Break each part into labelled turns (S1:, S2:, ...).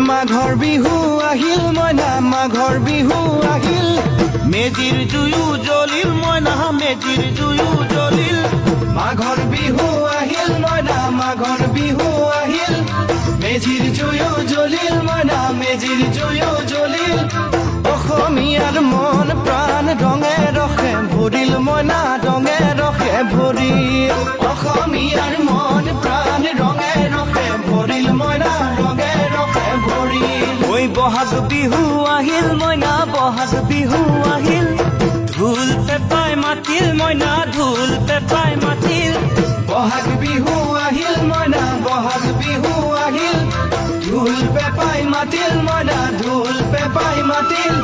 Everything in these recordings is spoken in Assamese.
S1: মাঘৰ বিহু আহিল মইনা মাঘৰ বিহু আহিল মেজিৰ জুয়ো জ্বলিল মইনা মেজিৰ জুয়ো জ্বলিল মাঘৰ বিহু আহিল মইনা মাঘৰ বিহু আহিল মেজিৰ জুয়ো জ্বলিল মইনা মেজিৰ জুয়ো জ্বলিল অসমীয়াৰ মন প্ৰাণ ৰঙে ৰখে ভৰিল মইনা ৰঙে ৰখে ভৰিল অসমীয়াৰ মন প্ৰাণ ৰঙে ৰখে ভৰিল মইনা ৰঙে ৰখে ভৰিল ঐ বহাগ বিহু আহিল মইনা বহাগ বিহু আহিল ঢোল পেপাই মাতিল মইনা ঢোল পেপাই মাতিল বহাগ বিহু আহিল মইনা বহাগ বিহু আহিল ঢোল পেপাই মাতিল মইনা ঢোল পেপাই মাতিল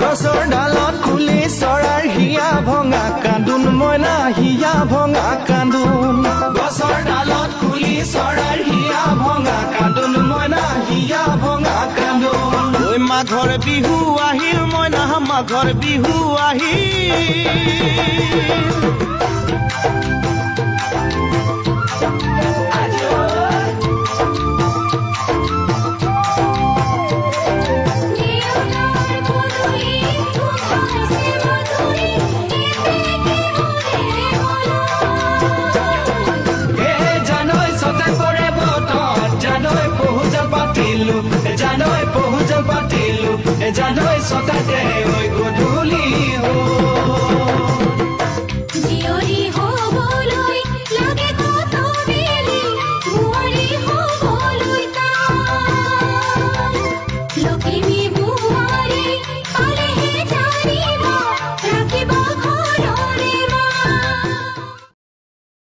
S1: গছৰ ডালত খুলি চৰাৰ হিয়া ভঙা কান্দোন মইনা হিয়া ভঙা কান্দোন গছৰ ডালত খুলি চৰাৰ হিয়া ভঙা কান্দোন মইনা হিয়া ভঙা কান্দোন ঐ মাঘৰ বিহু আহিল মইনা মাঘৰ বিহু আহিল জানৈ পহুজ পাতিলো জানৈ ছটাতে